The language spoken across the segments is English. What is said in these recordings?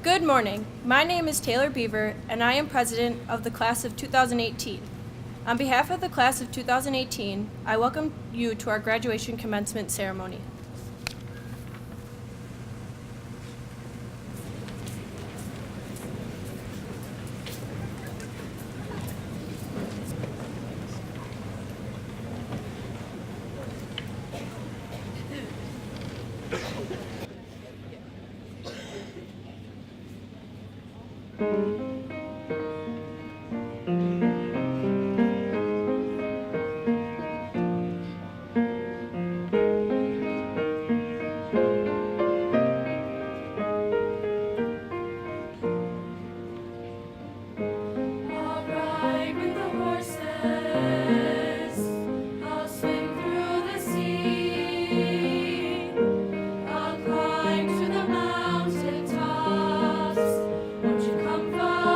Good morning. My name is Taylor Beaver, and I am president of the class of 2018. On behalf of the class of 2018, I welcome you to our graduation commencement ceremony. I'll ride with the horses, I'll swim through the sea, I'll climb to the mountain tops. Won't you come follow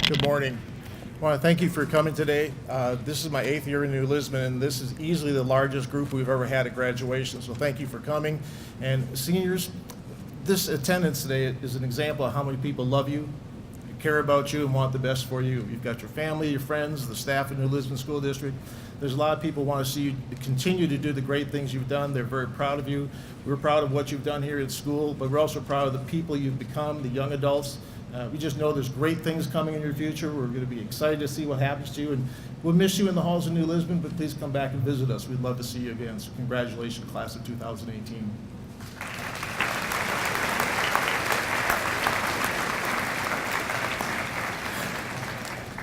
Good morning. I want to thank you for coming today. This is my 8th year in New Lisbon, and this is easily the largest group we've ever had at graduation, so thank you for coming. And seniors, this attendance today is an example of how many people love you, care about you, and want the best for you. You've got your family, your friends, the staff in New Lisbon School District. There's a lot of people who want to see you continue to do the great things you've done. They're very proud of you. We're proud of what you've done here at school, but we're also proud of the people you've become, the young adults. We just know there's great things coming in your future. We're going to be excited to see what happens to you, and we'll miss you in the halls of New Lisbon, but please come back and visit us. We'd love to see you again. So congratulations, class of 2018.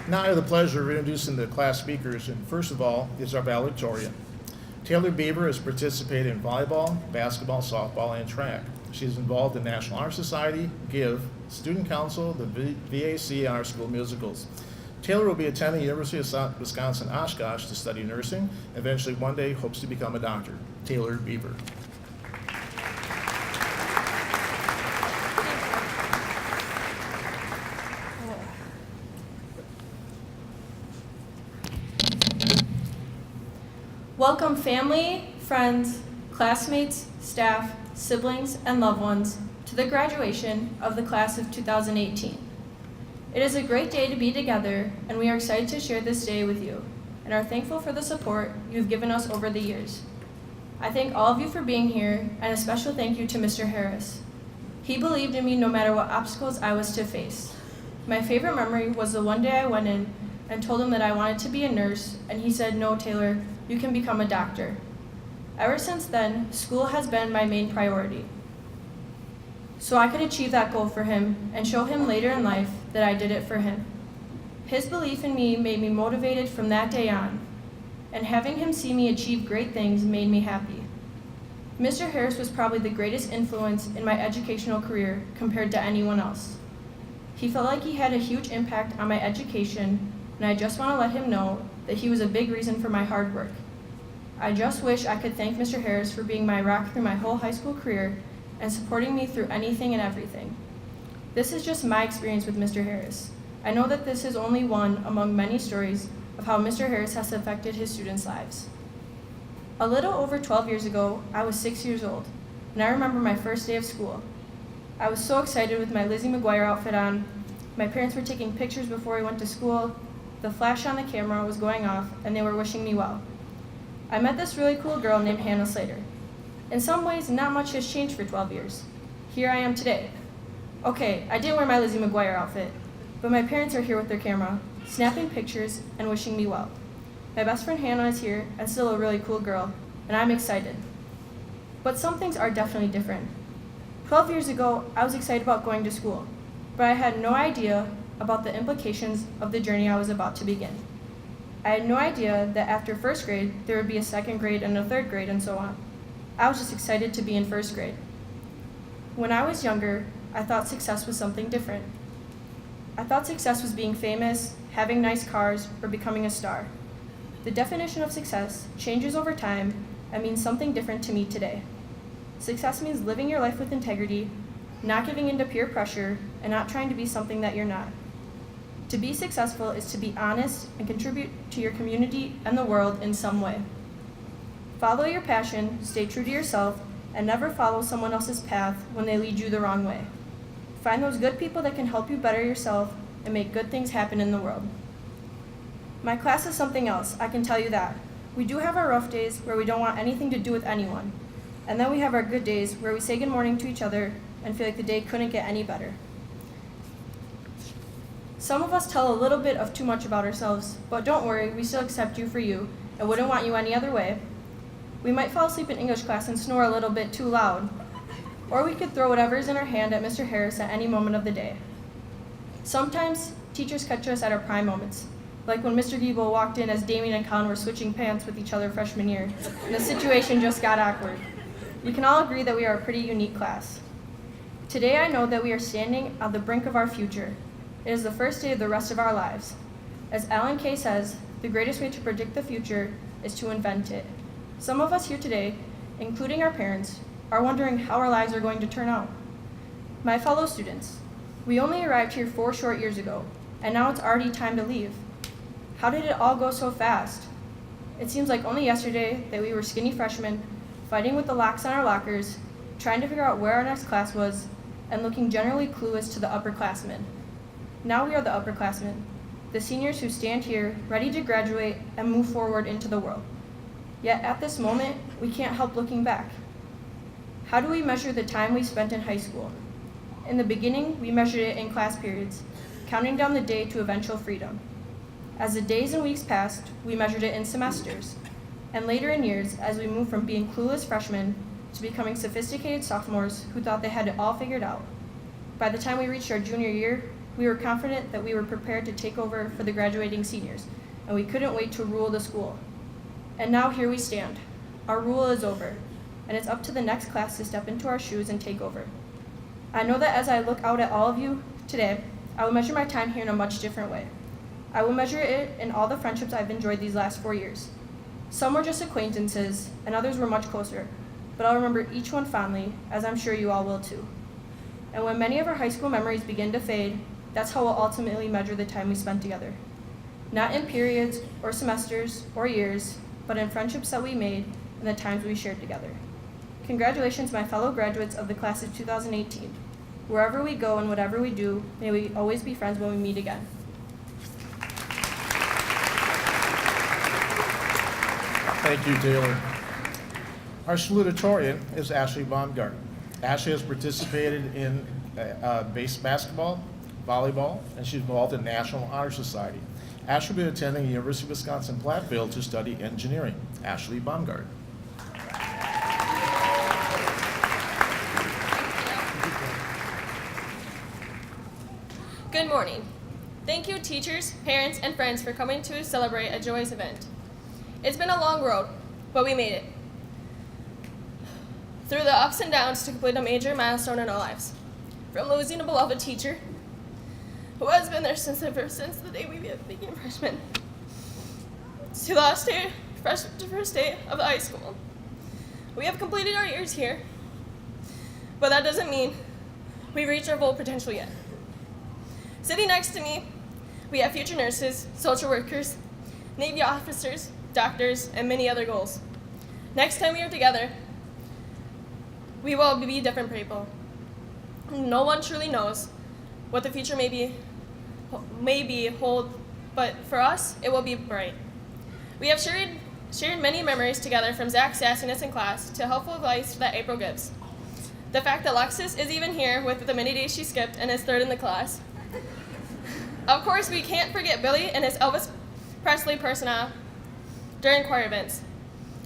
Now I have the pleasure of introducing the class speakers, and first of all is our valedictorian. Taylor Beaver has participated in volleyball, basketball, softball, and track. She's involved in National Honor Society, GIVE, Student Council, the VAC, and our school musicals. Taylor will be attending the University of Wisconsin Oshkosh to study nursing. Eventually, one day, hopes to become a doctor. Taylor Beaver. Welcome family, friends, classmates, staff, siblings, and loved ones to the graduation of the class of 2018. It is a great day to be together, and we are excited to share this day with you and are thankful for the support you've given us over the years. I thank all of you for being here, and a special thank you to Mr. Harris. He believed in me no matter what obstacles I was to face. My favorite memory was the one day I went in and told him that I wanted to be a nurse, and he said, "No, Taylor, you can become a doctor." Ever since then, school has been my main priority. So I could achieve that goal for him and show him later in life that I did it for him. His belief in me made me motivated from that day on, and having him see me achieve great things made me happy. Mr. Harris was probably the greatest influence in my educational career compared to anyone else. He felt like he had a huge impact on my education, and I just want to let him know that he was a big reason for my hard work. I just wish I could thank Mr. Harris for being my rock through my whole high school career and supporting me through anything and everything. This is just my experience with Mr. Harris. I know that this is only one among many stories of how Mr. Harris has affected his students' lives. A little over 12 years ago, I was 6 years old, and I remember my first day of school. I was so excited with my Lizzie McGuire outfit on. My parents were taking pictures before we went to school. The flash on the camera was going off, and they were wishing me well. I met this really cool girl named Hannah Slater. In some ways, not much has changed for 12 years. Here I am today. Okay, I didn't wear my Lizzie McGuire outfit, but my parents are here with their camera, snapping pictures and wishing me well. My best friend Hannah is here and still a really cool girl, and I'm excited. But some things are definitely different. 12 years ago, I was excited about going to school, but I had no idea about the implications of the journey I was about to begin. I had no idea that after first grade, there would be a second grade and a third grade and so on. I was just excited to be in first grade. When I was younger, I thought success was something different. I thought success was being famous, having nice cars, or becoming a star. The definition of success changes over time and means something different to me today. Success means living your life with integrity, not giving in to peer pressure, and not trying to be something that you're not. To be successful is to be honest and contribute to your community and the world in some way. Follow your passion, stay true to yourself, and never follow someone else's path when they lead you the wrong way. Find those good people that can help you better yourself and make good things happen in the world. My class is something else, I can tell you that. We do have our rough days where we don't want anything to do with anyone, and then we have our good days where we say good morning to each other and feel like the day couldn't get any better. Some of us tell a little bit of too much about ourselves, but don't worry, we still accept you for you and wouldn't want you any other way. We might fall asleep in English class and snore a little bit too loud, or we could throw whatever is in our hand at Mr. Harris at any moment of the day. Sometimes teachers catch us at our prime moments, like when Mr. Giebel walked in as Damien and Colin were switching pants with each other freshman year, and the situation just got awkward. We can all agree that we are a pretty unique class. Today I know that we are standing on the brink of our future. It is the first day of the rest of our lives. As Alan Kay says, the greatest way to predict the future is to invent it. Some of us here today, including our parents, are wondering how our lives are going to turn out. My fellow students, we only arrived here 4 short years ago, and now it's already time to leave. How did it all go so fast? It seems like only yesterday that we were skinny freshmen, fighting with the locks on our lockers, trying to figure out where our next class was, and looking generally clueless to the upperclassmen. Now we are the upperclassmen, the seniors who stand here ready to graduate and move forward into the world. Yet at this moment, we can't help looking back. How do we measure the time we spent in high school? In the beginning, we measured it in class periods, counting down the day to eventual freedom. As the days and weeks passed, we measured it in semesters, and later in years, as we moved from being clueless freshmen to becoming sophisticated sophomores who thought they had it all figured out. By the time we reached our junior year, we were confident that we were prepared to take over for the graduating seniors, and we couldn't wait to rule the school. And now here we stand. Our rule is over, and it's up to the next class to step into our shoes and take over. I know that as I look out at all of you today, I will measure my time here in a much different way. I will measure it in all the friendships I've enjoyed these last 4 years. Some were just acquaintances, and others were much closer, but I'll remember each one fondly, as I'm sure you all will too. And when many of our high school memories begin to fade, that's how we'll ultimately measure the time we spent together. Not in periods or semesters or years, but in friendships that we made and the times we shared together. Congratulations, my fellow graduates of the class of 2018. Wherever we go and whatever we do, may we always be friends when we meet again. Thank you, Taylor. Our salutatorian is Ashley Baumgarten. Ashley has participated in basketball, volleyball, and she's involved in National Honor Society. Ashley will be attending the University of Wisconsin-Platteville to study engineering. Ashley Baumgarten. Good morning. Thank you, teachers, parents, and friends for coming to celebrate a joyous event. It's been a long road, but we made it. Through the ups and downs to complete a major milestone in our lives. From losing a beloved teacher, who has been there since the day we became freshmen, to the last day, first day of high school. We have completed our years here, but that doesn't mean we've reached our full potential yet. Sitting next to me, we have future nurses, social workers, Navy officers, doctors, and many other goals. Next time we are together, we will be different people. No one truly knows what the future may hold, but for us, it will be bright. We have shared many memories together, from Zach's sassiness in class to helpful advice that April gives. The fact that Lexus is even here with the many days she skipped and is third in the class. Of course, we can't forget Billy and his Elvis Presley persona during choir events.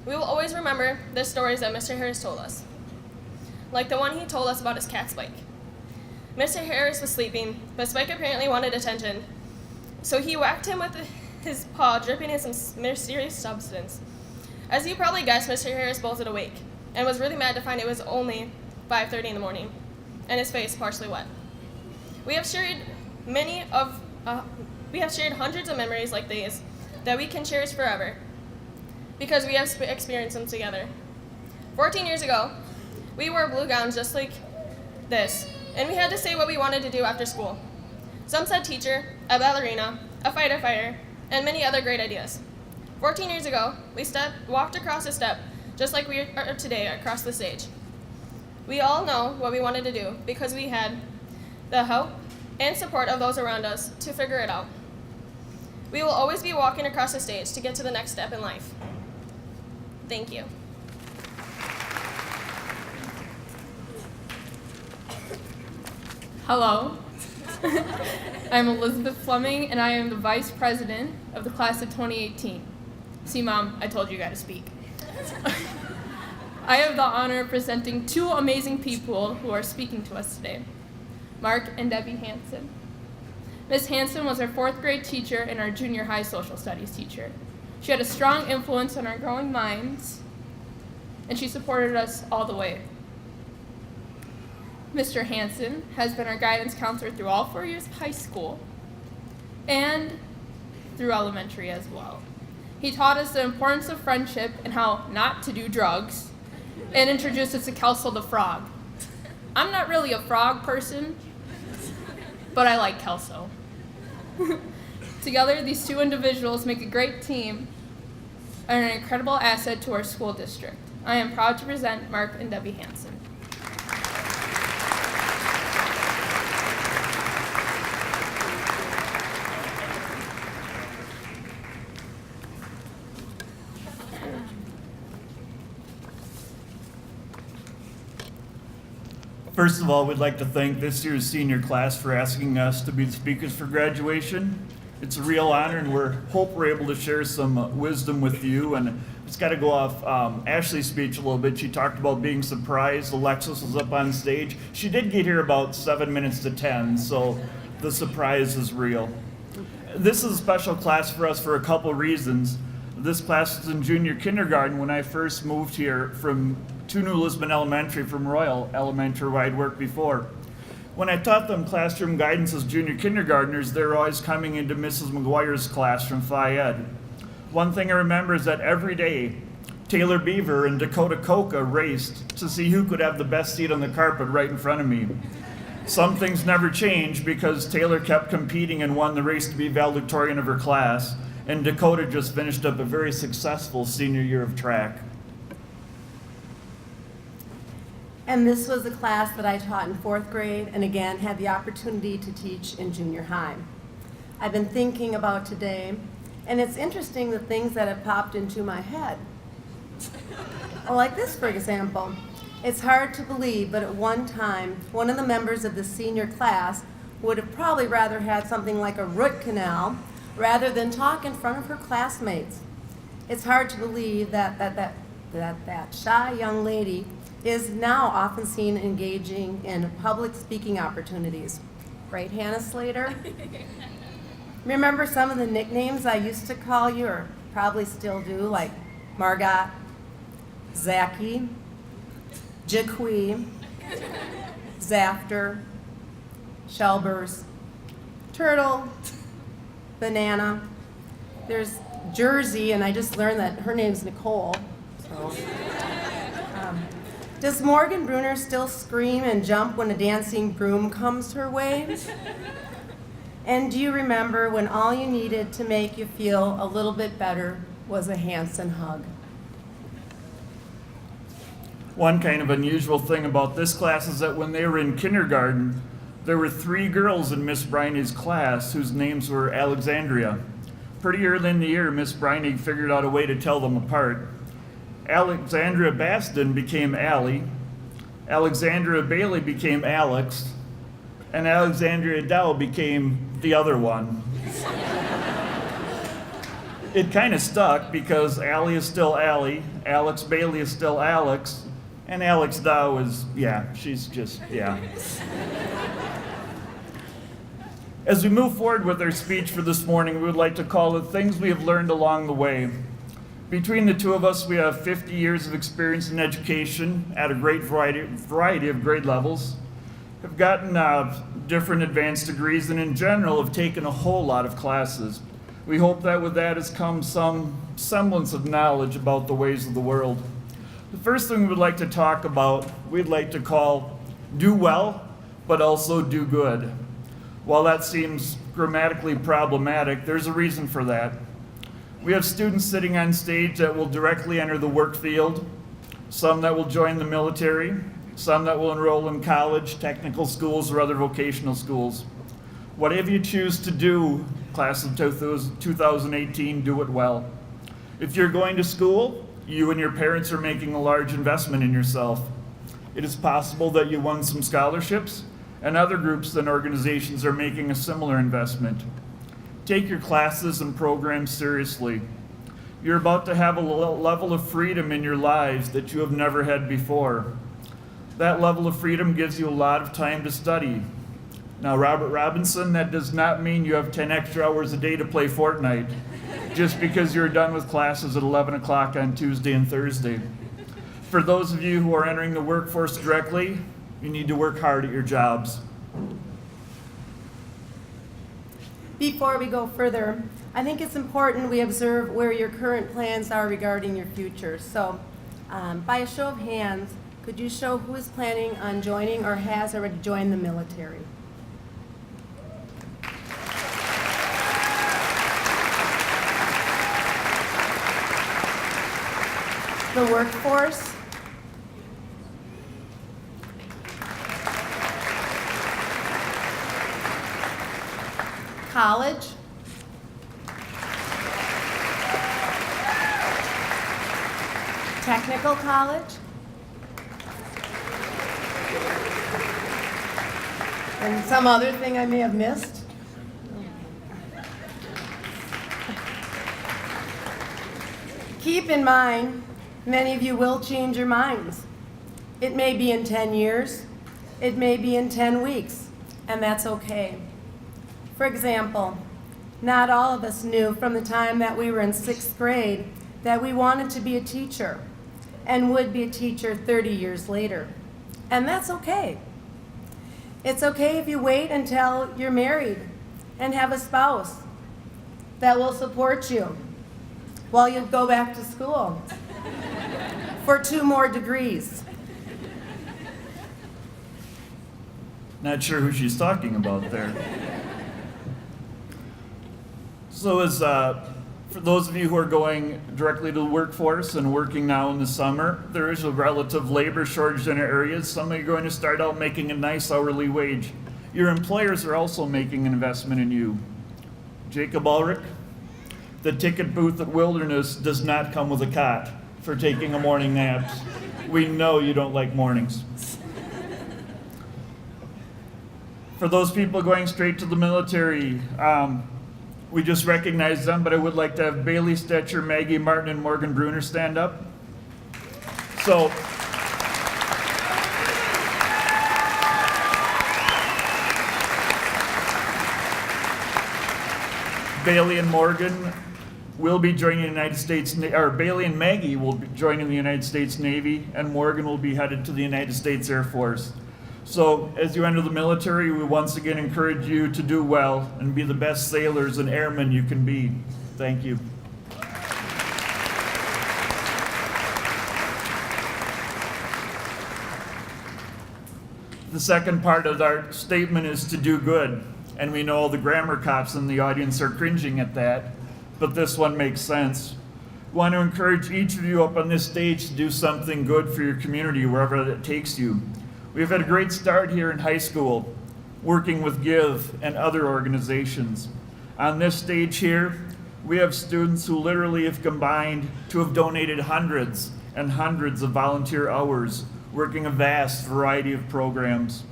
We will always remember the stories that Mr. Harris told us, like the one he told us about his cat Spike. Mr. Harris was sleeping, but Spike apparently wanted attention, so he whacked him with his paw, dripping in some mysterious substance. As you probably guessed, Mr. Harris bolted awake and was really mad to find it was only 5:30 in the morning, and his face partially wet. We have shared hundreds of memories like these that we can cherish forever because we have experienced them together. 14 years ago, we wore blue gowns just like this, and we had to say what we wanted to do after school. Some said teacher, a ballerina, a fighter, and many other great ideas. 14 years ago, we walked across a step just like we are today across the stage. We all know what we wanted to do because we had the help and support of those around us to figure it out. We will always be walking across the stage to get to the next step in life. Thank you. Hello, I'm Elizabeth Fleming, and I am the Vice President of the class of 2018. See, Mom, I told you got to speak. I have the honor of presenting two amazing people who are speaking to us today, Mark and Debbie Hansen. Ms. Hansen was our 4th grade teacher and our junior high social studies teacher. She had a strong influence on our growing minds, and she supported us all the way. Mr. Hansen has been our guidance counselor through all 4 years of high school and through elementary as well. He taught us the importance of friendship and how not to do drugs, and introduced us to Kelso the frog. I'm not really a frog person, but I like Kelso. Together, these two individuals make a great team and an incredible asset to our school district. I am proud to present Mark and Debbie Hansen. First of all, we'd like to thank this year's senior class for asking us to be the speakers for graduation. It's a real honor, and hope we're able to share some wisdom with you. And it's got to go off Ashley's speech a little bit. She talked about being surprised Alexis was up on stage. She did get here about 7 minutes to 10, so the surprise is real. This is a special class for us for a couple reasons. This class was in junior kindergarten when I first moved here to New Lisbon Elementary from Royal Elementary, where I'd worked before. When I taught them classroom guidance as junior kindergartners, they were always coming into Mrs. McGuire's class from Phi Ed. One thing I remember is that every day, Taylor Beaver and Dakota Coca raced to see who could have the best seat on the carpet right in front of me. Some things never changed because Taylor kept competing and won the race to be valedictorian of her class, and Dakota just finished up a very successful senior year of track. And this was a class that I taught in 4th grade and again had the opportunity to teach in junior high. I've been thinking about today, and it's interesting the things that have popped into my head. Well, like this, for example. It's hard to believe, but at one time, one of the members of the senior class would have probably rather had something like a root canal rather than talk in front of her classmates. It's hard to believe that shy young lady is now often seen engaging in public speaking opportunities. Right, Hannah Slater? Remember some of the nicknames I used to call you, or probably still do, like Margot, Zachy, Jaqui, Zafter, Shelbers, Turtle, Banana. There's Jersey, and I just learned that her name's Nicole. So. Does Morgan Bruner still scream and jump when a dancing broom comes her way? And do you remember when all you needed to make you feel a little bit better was a Hansen hug? One kind of unusual thing about this class is that when they were in kindergarten, there were 3 girls in Miss Briney's class whose names were Alexandria. Pretty early in the year, Miss Briney figured out a way to tell them apart. Alexandria Baston became Allie, Alexandria Bailey became Alex, and Alexandria Dow became the other one. It kind of stuck because Allie is still Allie, Alex Bailey is still Alex, and Alex Dow is, she's just. As we move forward with our speech for this morning, we would like to call it Things We Have Learned Along the Way. Between the two of us, we have 50 years of experience in education at a great variety of grade levels, have gotten different advanced degrees, and in general have taken a whole lot of classes. We hope that with that has come some semblance of knowledge about the ways of the world. The first thing we would like to talk about, we'd like to call do well, but also do good. While that seems grammatically problematic, there's a reason for that. We have students sitting on stage that will directly enter the work field, some that will join the military, some that will enroll in college, technical schools, or other vocational schools. Whatever you choose to do, class of 2018, do it well. If you're going to school, you and your parents are making a large investment in yourself. It is possible that you won some scholarships, and other groups and organizations are making a similar investment. Take your classes and programs seriously. You're about to have a level of freedom in your lives that you have never had before. That level of freedom gives you a lot of time to study. Now, Robert Robinson, that does not mean you have 10 extra hours a day to play Fortnite, just because you're done with classes at 11 o'clock on Tuesday and Thursday. For those of you who are entering the workforce directly, you need to work hard at your jobs. Before we go further, I think it's important we observe where your current plans are regarding your future. So, by a show of hands, could you show who is planning on joining or has already joined the military? the workforce, college, technical college, and some other thing I may have missed. Keep in mind, many of you will change your minds. It may be in 10 years, it may be in 10 weeks, and that's okay. For example, not all of us knew from the time that we were in 6th grade that we wanted to be a teacher and would be a teacher 30 years later. And that's okay. It's okay if you wait until you're married and have a spouse that will support you while you go back to school for 2 more degrees. Not sure who she's talking about there. So for those of you who are going directly to the workforce and working now in the summer, there is a relative labor shortage in our areas. Some are going to start out making a nice hourly wage. Your employers are also making an investment in you. Jacob Ulrich, the ticket booth at Wilderness does not come with a cot for taking a morning nap. We know you don't like mornings. For those people going straight to the military, we just recognized them, but I would like to have Bailey Stetcher, Maggie Martin, and Morgan Bruner stand up. So, Bailey and Morgan will be joining the United States, or Bailey and Maggie will be joining the United States Navy, and Morgan will be headed to the United States Air Force. So as you enter the military, we once again encourage you to do well and be the best sailors and airmen you can be. Thank you. The second part of our statement is to do good. And we know the grammar cops in the audience are cringing at that, but this one makes sense. We want to encourage each of you up on this stage to do something good for your community wherever that takes you. We've had a great start here in high school, working with Give and other organizations. On this stage here, we have students who literally have combined to have donated hundreds and hundreds of volunteer hours, working a vast variety of programs.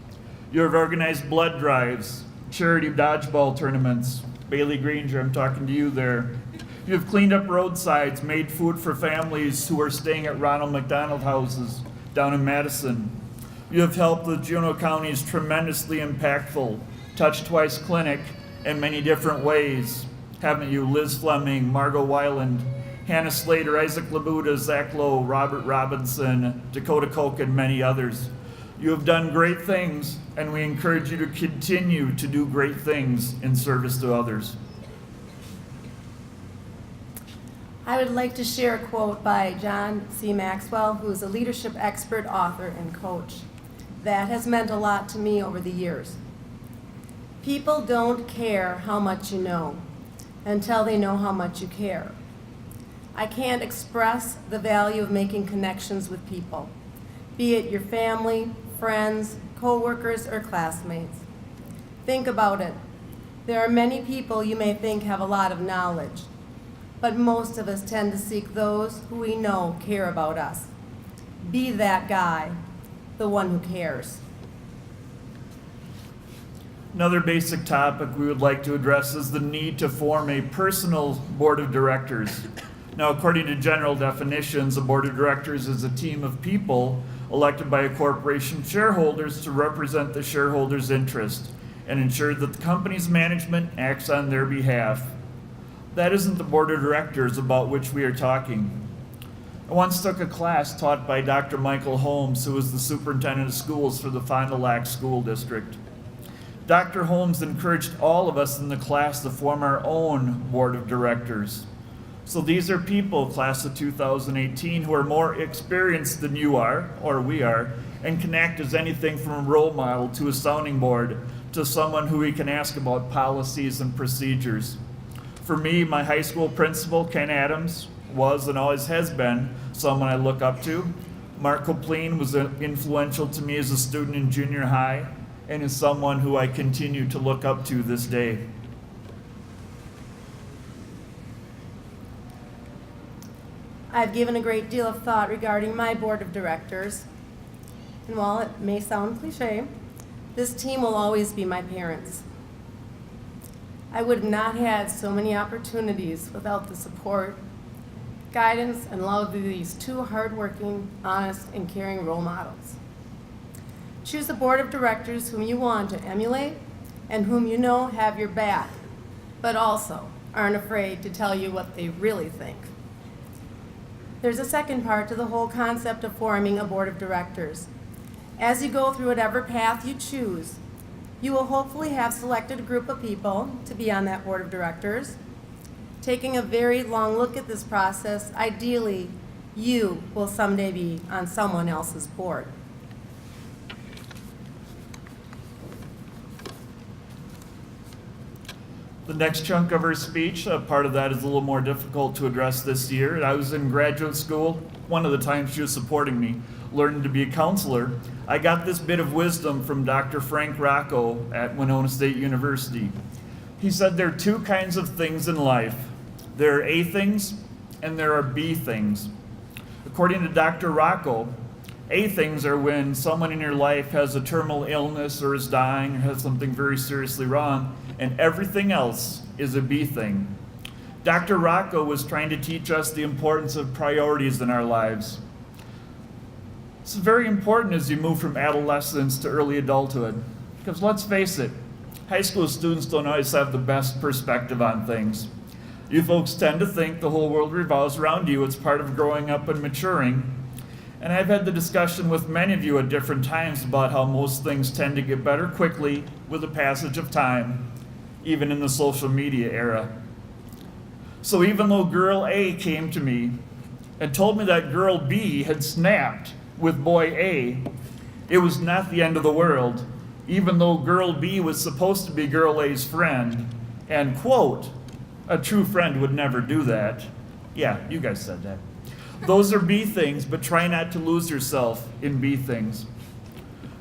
You have organized blood drives, charity dodgeball tournaments. Bailey Granger, I'm talking to you there. You have cleaned up roadsides, made food for families who are staying at Ronald McDonald houses down in Madison. You have helped the Juneau County's tremendously impactful Touch Twice Clinic in many different ways, haven't you? Liz Fleming, Margot Weiland, Hannah Slater, Isaac Labuda, Zach Lowe, Robert Robinson, Dakota Koch, and many others. You have done great things, and we encourage you to continue to do great things in service to others. I would like to share a quote by John C. Maxwell, who is a leadership expert, author, and coach. That has meant a lot to me over the years. People don't care how much you know until they know how much you care. I can't express the value of making connections with people, be it your family, friends, co-workers, or classmates. Think about it. There are many people you may think have a lot of knowledge, but most of us tend to seek those who we know care about us. Be that guy, the one who cares. Another basic topic we would like to address is the need to form a personal board of directors. Now, according to general definitions, a board of directors is a team of people elected by a corporation's shareholders to represent the shareholders' interest and ensure that the company's management acts on their behalf. That isn't the board of directors about which we are talking. I once took a class taught by Dr. Michael Holmes, who was the superintendent of schools for the Fond du Lac School District. Dr. Holmes encouraged all of us in the class to form our own board of directors. So these are people, class of 2018, who are more experienced than you are, or we are, and can act as anything from a role model to a sounding board to someone who we can ask about policies and procedures. For me, my high school principal, Ken Adams, was and always has been someone I look up to. Mark Copleen was influential to me as a student in junior high and is someone who I continue to look up to this day. I've given a great deal of thought regarding my board of directors. And while it may sound cliche, this team will always be my parents. I would have not had so many opportunities without the support, guidance, and love of these two hardworking, honest, and caring role models. Choose a board of directors whom you want to emulate and whom you know have your back, but also aren't afraid to tell you what they really think. There's a second part to the whole concept of forming a board of directors. As you go through whatever path you choose, you will hopefully have selected a group of people to be on that board of directors. Taking a very long look at this process, ideally, you will someday be on someone else's board. The next chunk of her speech, part of that is a little more difficult to address this year. I was in graduate school. One of the times she was supporting me, learning to be a counselor. I got this bit of wisdom from Dr. Frank Rocco at Winona State University. He said there are two kinds of things in life. There are A things and there are B things. According to Dr. Rocco, A things are when someone in your life has a terminal illness or is dying or has something very seriously wrong, and everything else is a B thing. Dr. Rocco was trying to teach us the importance of priorities in our lives. It's very important as you move from adolescence to early adulthood, because let's face it, high school students don't always have the best perspective on things. You folks tend to think the whole world revolves around you. It's part of growing up and maturing. And I've had the discussion with many of you at different times about how most things tend to get better quickly with the passage of time, even in the social media era. So even though girl A came to me and told me that girl B had snapped with boy A, it was not the end of the world, even though girl B was supposed to be girl A's friend, and quote, a true friend would never do that. Yeah, you guys said that. Those are B things, but try not to lose yourself in B things.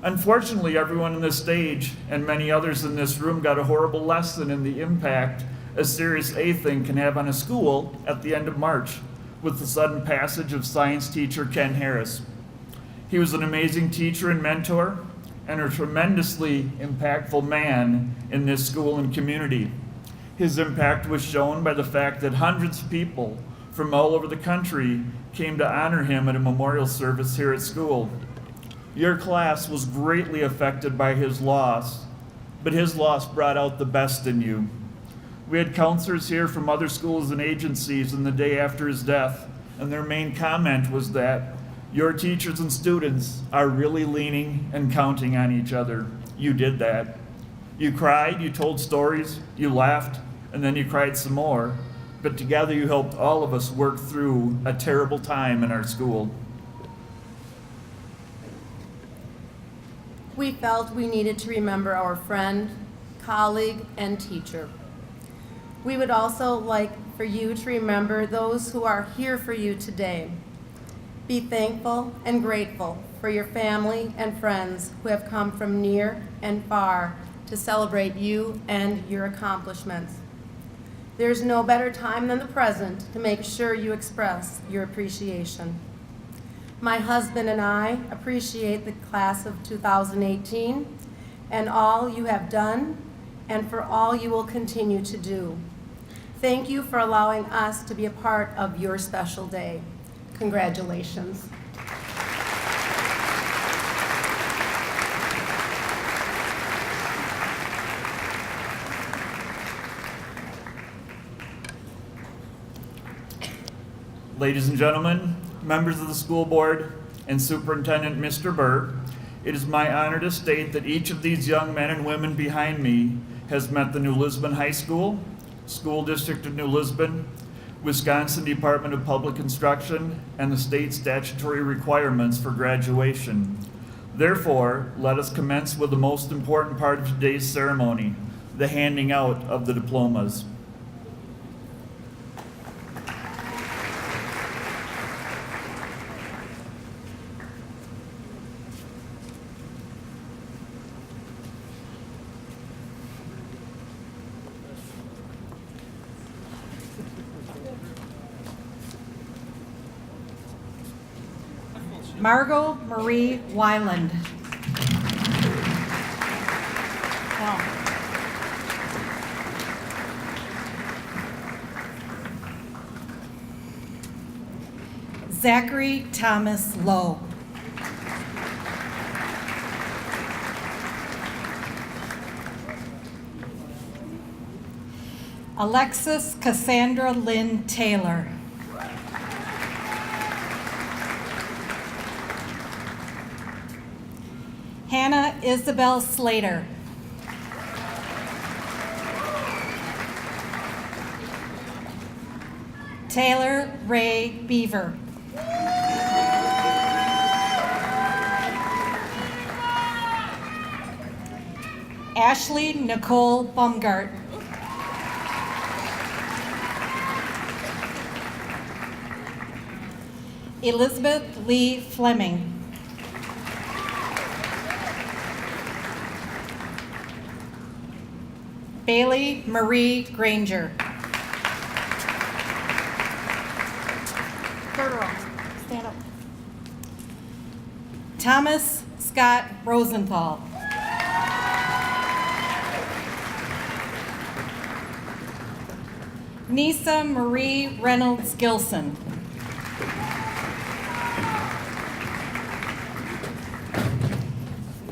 Unfortunately, everyone on this stage and many others in this room got a horrible lesson in the impact a serious A thing can have on a school at the end of March with the sudden passage of science teacher Ken Harris. He was an amazing teacher and mentor and a tremendously impactful man in this school and community. His impact was shown by the fact that hundreds of people from all over the country came to honor him at a memorial service here at school. Your class was greatly affected by his loss, but his loss brought out the best in you. We had counselors here from other schools and agencies in the day after his death, and their main comment was that your teachers and students are really leaning and counting on each other. You did that. You cried, you told stories, you laughed, and then you cried some more. But together you helped all of us work through a terrible time in our school. We felt we needed to remember our friend, colleague, and teacher. We would also like for you to remember those who are here for you today. Be thankful and grateful for your family and friends who have come from near and far to celebrate you and your accomplishments. There's no better time than the present to make sure you express your appreciation. My husband and I appreciate the class of 2018 and all you have done and for all you will continue to do. Thank you for allowing us to be a part of your special day. Congratulations. Ladies and gentlemen, members of the school board, and Superintendent Mr. Burr, it is my honor to state that each of these young men and women behind me has met the New Lisbon High School, School District of New Lisbon, Wisconsin Department of Public Instruction, and the state statutory requirements for graduation. Therefore, let us commence with the most important part of today's ceremony, the handing out of the diplomas. Margot Marie Wyland. Now, Zachary Thomas Lowe. Alexis Cassandra Lynn Taylor. Hannah Isabel Slater. Taylor Ray Beaver. Ashley Nicole Baumgart. Elizabeth Lee Fleming. Bailey Marie Granger. Third row, stand up. Thomas Scott Rosenthal. Nisa Marie Reynolds Gilson.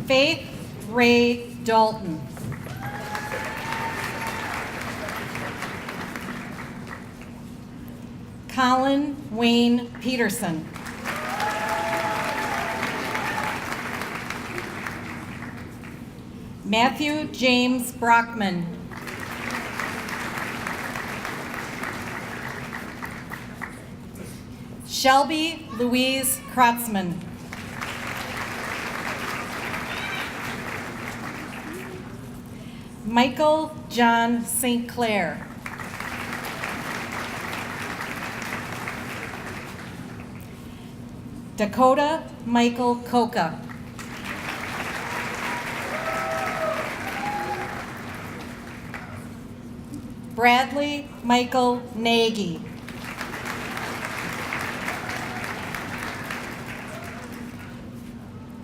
Faith Ray Dalton. Colin Wayne Peterson. Matthew James Brockman. Shelby Louise Kratzman. Michael John St. Clair. Dakota Michael Coca. Bradley Michael Nagy.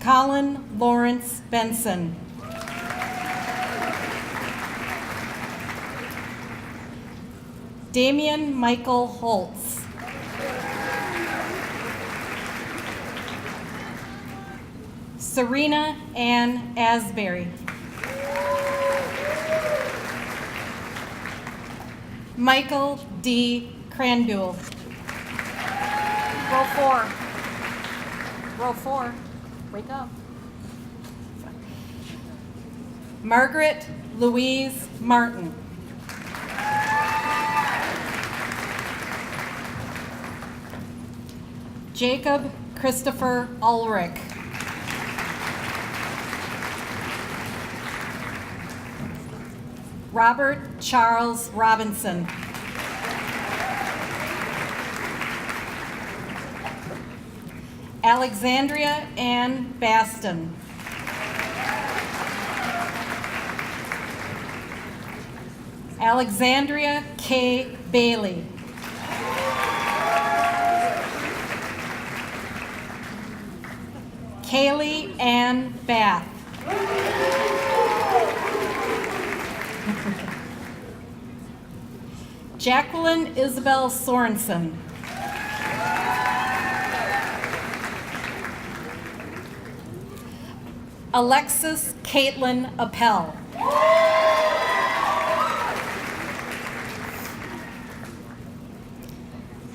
Colin Lawrence Benson. Damian Michael Holtz. Serena Ann Asbury. Michael D. Cranbull. Row 4. Row 4. Wake up. Margaret Louise Martin. Jacob Christopher Ulrich. Robert Charles Robinson. Alexandria Ann Baston. Alexandria K. Bailey. Kaylee Ann Bath. Jacqueline Isabel Sorensen. Alexis Caitlin Appel.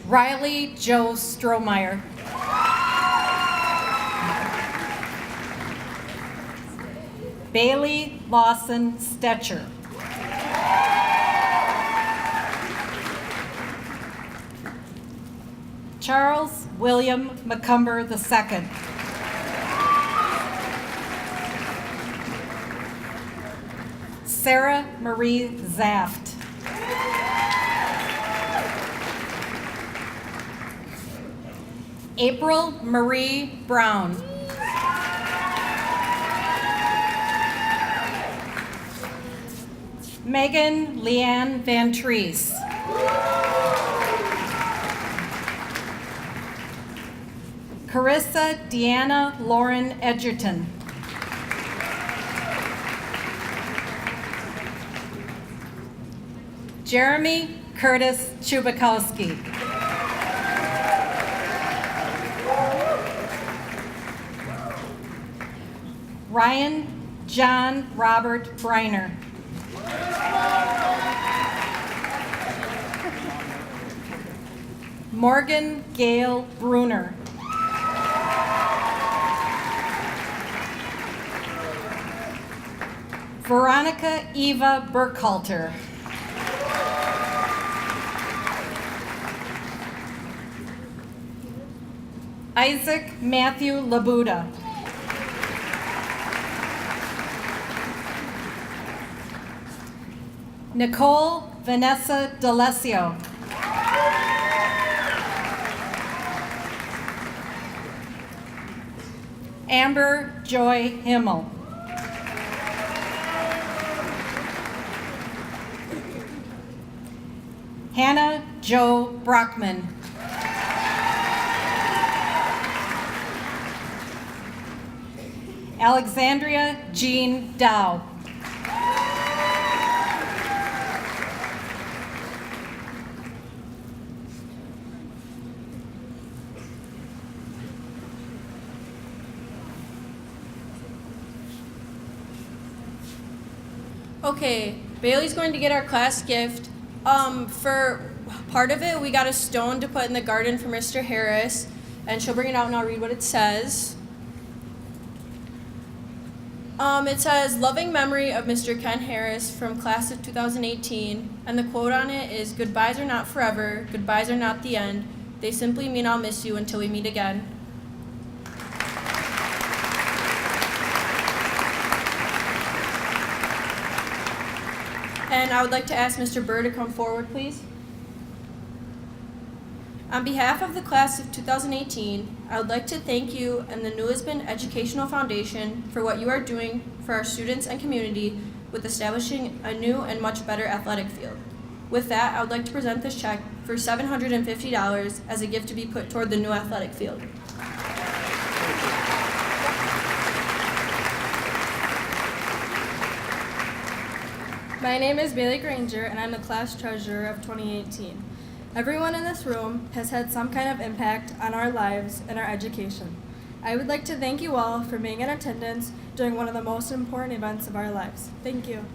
Riley Joe Strohmeyer. Bailey Lawson Stetcher. Charles William McCumber II. Sarah Marie Zaft. April Marie Brown. Megan Leanne Van Treese. Carissa Deanna Lauren Edgerton. Jeremy Curtis Chubakowski. Ryan John Robert Briner. Morgan Gail Bruner. Veronica Eva Burkhalter. Isaac Matthew Labuda. Nicole Vanessa D'Alessio. Amber Joy Himmel. Hannah Jo Brockman. Alexandria Jean Dow. Okay, Bailey's going to get our class gift. For part of it, we got a stone to put in the garden for Mr. Harris, and she'll bring it out and I'll read what it says. It says, "Loving memory of Mr. Ken Harris from class of 2018," and the quote on it is, "Goodbyes are not forever, goodbyes are not the end. They simply mean I'll miss you until we meet again." And I would like to ask Mr. Burr to come forward, please. On behalf of the class of 2018, I would like to thank you and the New Lisbon Educational Foundation for what you are doing for our students and community with establishing a new and much better athletic field. With that, I would like to present this check for $750 as a gift to be put toward the new athletic field. My name is Bailey Granger, and I'm the class treasurer of 2018. Everyone in this room has had some kind of impact on our lives and our education. I would like to thank you all for being in attendance during one of the most important events of our lives. Thank you.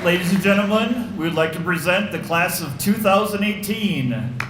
Ladies and gentlemen, we would like to present the class of 2018.